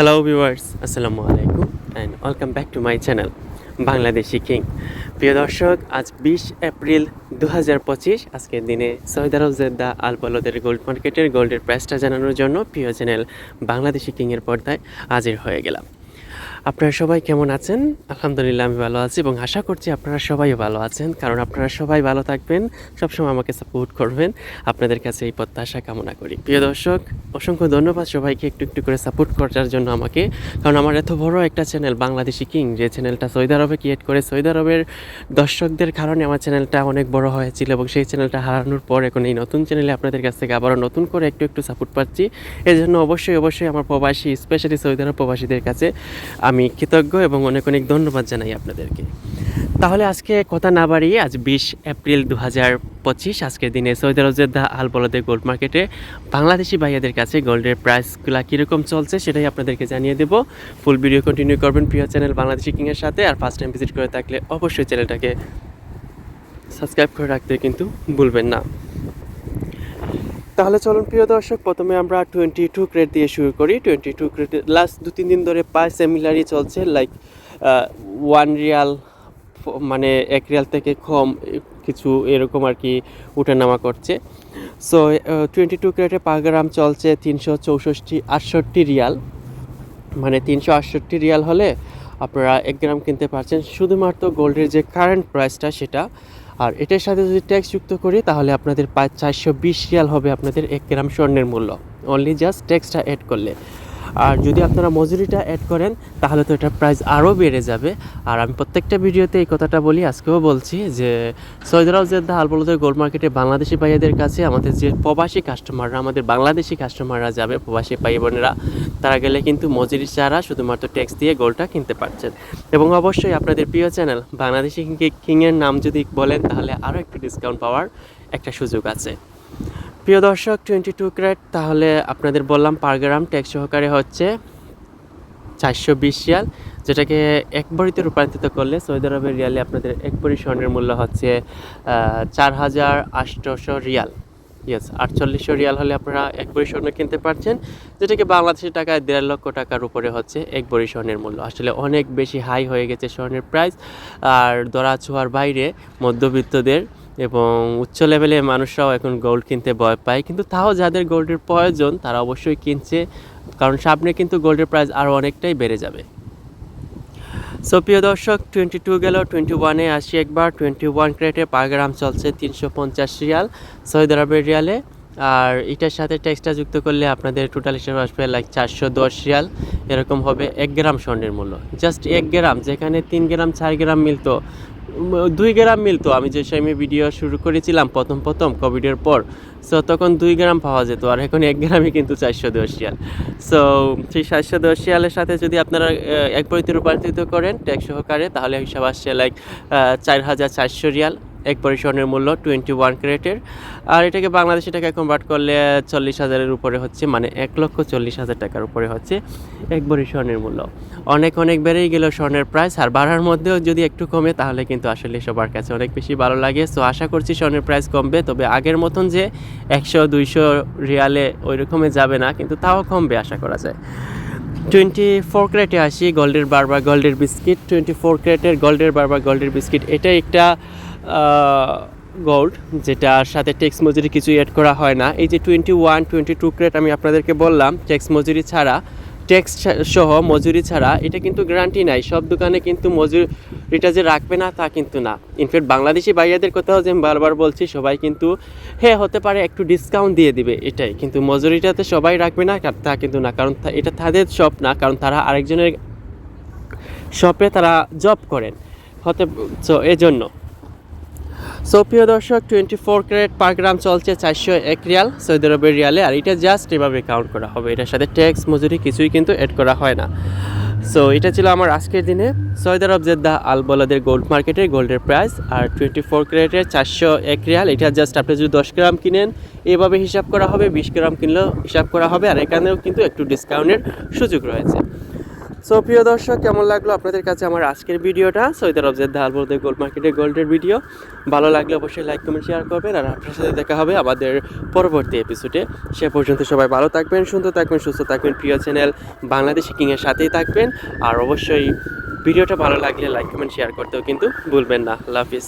Hello viewers, আসসালামু আলাইকুম and welcome back to my channel Bangladeshi king. প্রিয় দর্শক, আজ 20 এপ্রিল 2025 আজকের দিনে সৌদি আরব জেদ্দা আল বলদের গোল্ড মার্কেটের গোল্ডের প্রাইসটা জানানোর জন্য প্রিয় চ্যানেল বাংলাদেশি কিংয়ের পর্দায় হাজির হয়ে গেলাম। আপনারা সবাই কেমন আছেন? আলহামদুলিল্লাহ আমি ভালো আছি এবং আশা করছি আপনারা সবাই ভালো আছেন, কারণ আপনারা সবাই ভালো থাকবেন, সবসময় আমাকে সাপোর্ট করবেন, আপনাদের কাছে এই প্রত্যাশা কামনা করি। প্রিয় দর্শক, অসংখ্য ধন্যবাদ সবাইকে একটু একটু করে সাপোর্ট করার জন্য আমাকে, কারণ আমার এত বড় একটা চ্যানেল বাংলাদেশি কিং, যে চ্যানেলটা সৌদি আরবে ক্রিয়েট করে সৌদি আরবের দর্শকদের কারণে আমার চ্যানেলটা অনেক বড় হয়েছিল এবং সেই চ্যানেলটা হারানোর পর এখন এই নতুন চ্যানেলে আপনাদের কাছ থেকে আবারও নতুন করে একটু একটু সাপোর্ট পাচ্ছি। এই জন্য অবশ্যই আমার প্রবাসী, স্পেশালি সৌদি আরব প্রবাসীদের কাছে আমি কৃতজ্ঞ এবং অনেক অনেক ধন্যবাদ জানাই আপনাদেরকে। তাহলে আজকে কথা না বাড়িয়ে, আজ 20 এপ্রিল 2025 আজকের দিনে সৌদি আরব জেদ্দা আল বলদের গোল্ড মার্কেটে বাংলাদেশি ভাইয়াদের কাছে গোল্ডের প্রাইসগুলো কীরকম চলছে সেটাই আপনাদেরকে জানিয়ে দেবো। ফুল ভিডিও কন্টিনিউ করবেন প্রিয় চ্যানেল বাংলাদেশি কিংয়ের সাথে। আর ফার্স্ট টাইম ভিজিট করে থাকলে অবশ্যই চ্যানেলটাকে সাবস্ক্রাইব করে রাখতে কিন্তু ভুলবেন না। তাহলে চলুন প্রিয় দর্শক, প্রথমে আমরা 22 ক্রেট দিয়ে শুরু করি। 22 ক্রেট লাস্ট 2-3 দিন ধরে প্রায় সিমিলারই চলছে, লাইক 1 রিয়াল, মানে 1 রিয়াল থেকে কম কিছু এরকম আর কি উঠানামা করছে। সো 22 ক্রেটে পার গ্রাম চলছে 364-68 রিয়াল, মানে 368 রিয়াল হলে আপনারা 1 গ্রাম কিনতে পারছেন, শুধুমাত্র গোল্ডের যে কারেন্ট প্রাইসটা সেটা। আর এটার সাথে যদি ট্যাক্স যুক্ত করি তাহলে আপনাদের প্রায় 420 রিয়াল হবে আপনাদের 1 গ্রাম স্বর্ণের মূল্য, অনলি জাস্ট ট্যাক্সটা অ্যাড করলে। আর যদি আপনারা মজুরিটা অ্যাড করেন তাহলে তো এটার প্রাইস আরও বেড়ে যাবে। আর আমি প্রত্যেকটা ভিডিওতে এই কথাটা বলি, আজকেও বলছি যে সৌদি আরব জেদ্দা আল বলদের গোল্ড মার্কেটে বাংলাদেশি ভাইয়াদের কাছে আমাদের যে প্রবাসী কাস্টমাররা, আমাদের বাংলাদেশি কাস্টমাররা যাবে, প্রবাসী ভাই বোনেরা, তারা গেলে কিন্তু মজুরি ছাড়া শুধুমাত্র ট্যাক্স দিয়ে গোল্ডটা কিনতে পারছেন। এবং অবশ্যই আপনাদের প্রিয় চ্যানেল বাংলাদেশি কিংয়ের নাম যদি বলেন তাহলে আরও একটু ডিসকাউন্ট পাওয়ার একটা সুযোগ আছে। প্রিয় দর্শক, 22 ক্যারেট তাহলে আপনাদের বললাম পার গ্রাম ট্যাক্স সহকারে হচ্ছে 420 রিয়াল, যেটাকে এক ভরিতে রূপান্তরিত করলে সৌদি আরবের রিয়ালে আপনাদের এক ভরি স্বর্ণের মূল্য হচ্ছে 4800 রিয়াল। ইয়েস, 4800 রিয়াল হলে আপনারা এক ভরি স্বর্ণ কিনতে পারছেন, যেটাকে বাংলাদেশের টাকায় 1.5 লক্ষ টাকার উপরে হচ্ছে এক ভরি স্বর্ণের মূল্য। আসলে অনেক বেশি হাই হয়ে গেছে স্বর্ণের প্রাইস, আর ধরা ছোঁয়ার বাইরে মধ্যবিত্তদের এবং উচ্চ লেভেলের মানুষরাও এখন গোল্ড কিনতে ভয় পায়, কিন্তু তাও যাদের গোল্ডের প্রয়োজন তারা অবশ্যই কিনছে, কারণ সামনে কিন্তু গোল্ডের প্রাইস আরও অনেকটাই বেড়ে যাবে। সো প্রিয় দর্শক, 22 গেল, 21-এ আসি একবার। 21 ক্যারেটে পার গ্রাম চলছে 350 রিয়াল সৌদি আরবের রিয়ালে, আর এটার সাথে ট্যাক্সটা যুক্ত করলে আপনাদের টোটাল হিসেবে আসবে লাইক 410 রিয়াল এরকম হবে 1 গ্রাম স্বর্ণের মূল্য। জাস্ট 1 গ্রাম, যেখানে 3 গ্রাম 4 গ্রাম মিলতো, 2 গ্রাম মিলতো। আমি যে সময় ভিডিও শুরু করেছিলাম প্রথম কোভিডের পর, সো তখন 2 গ্রাম পাওয়া যেত, আর এখন 1 গ্রামই কিন্তু 410 রিয়াল। সো সেই 410 রিয়ালের সাথে যদি আপনারা এক ভরিতে রূপান্তরিত করেন ট্যাক্স সহকারে, তাহলে হিসাব আসছে লাইক 4400 রিয়াল এক ভরি স্বর্ণের মূল্য 21 ক্যারেটের। আর এটাকে বাংলাদেশি টাকায় কনভার্ট করলে 40,000-এর উপরে হচ্ছে, মানে 1,40,000 টাকার উপরে হচ্ছে এক ভরি স্বর্ণের মূল্য। অনেক বেড়েই গেল স্বর্ণের প্রাইস, আর বাড়ার মধ্যেও যদি একটু কমে তাহলে কিন্তু আসলে সবার কাছে অনেক বেশি ভালো লাগে। সো আশা করছি স্বর্ণের প্রাইস কমবে, তবে আগের মতন যে 100-200 রিয়ালে ওই রকমে যাবে না, কিন্তু তাও কমবে আশা করা যায়। 24 ক্যারেটে আসি, গোল্ডের বার বা গোল্ডের বিস্কিট। 24 ক্যারেটের গোল্ডের বার বা গোল্ডের বিস্কিট, এটা একটা গোল্ড যেটার সাথে ট্যাক্স মজুরি কিছুই অ্যাড করা হয় না। এই যে 22 ক্যারেট আমি আপনাদেরকে বললাম ট্যাক্স মজুরি ছাড়া, ট্যাক্স সহ মজুরি ছাড়া, এটা কিন্তু গ্যারান্টি নাই। সব দোকানে কিন্তু মজুরিটা যে রাখবে না তা কিন্তু না। ইনফ্যাক্ট বাংলাদেশি ভাইয়াদের কথাও যে আমি বারবার বলছি, সবাই কিন্তু হ্যাঁ হতে পারে একটু ডিসকাউন্ট দিয়ে দিবে এটাই, কিন্তু মজুরিটাতে সবাই রাখবে না তা কিন্তু না, কারণ এটা তাদের শপ না, কারণ তারা আরেকজনের শপে তারা জব করেন হতে, সো এজন্য। সো প্রিয় দর্শক, 24 ক্যারেট পার গ্রাম চলছে 401 রিয়াল সৌদি আরবের রিয়ালে, আর এটা জাস্ট এভাবে কাউন্ট করা হবে, এটার সাথে ট্যাক্স মজুরি কিছুই কিন্তু অ্যাড করা হয় না। সো এটা ছিল আমার আজকের দিনে সৌদি আরব জেদ্দা আল বলদের গোল্ড মার্কেটের গোল্ডের প্রাইস। আর 24 ক্যারেটের 401 রিয়াল, এটা জাস্ট আপনি যদি 10 গ্রাম কিনেন এভাবে হিসাব করা হবে, 20 গ্রাম কিনলেও হিসাব করা হবে, আর এখানেও কিন্তু একটু ডিসকাউন্টের সুযোগ রয়েছে। সো প্রিয় দর্শক, কেমন লাগলো আপনাদের কাছে আমার আজকের ভিডিওটা? সৌদি আরব জেদ্দা আলবদর গোল্ড মার্কেটে গোল্ডের ভিডিও ভালো লাগলে অবশ্যই লাইক কমেন্ট শেয়ার করবেন, আর আপনার সাথে দেখা হবে আমাদের পরবর্তী এপিসোডে। সে পর্যন্ত সবাই ভালো থাকবেন, সুন্দর থাকবেন, সুস্থ থাকবেন। প্রিয় চ্যানেল বাংলাদেশি কিংয়ের সাথেই থাকবেন, আর অবশ্যই ভিডিওটা ভালো লাগলে লাইক কমেন্ট শেয়ার করতেও কিন্তু ভুলবেন না। আল্লাহ হাফিজ।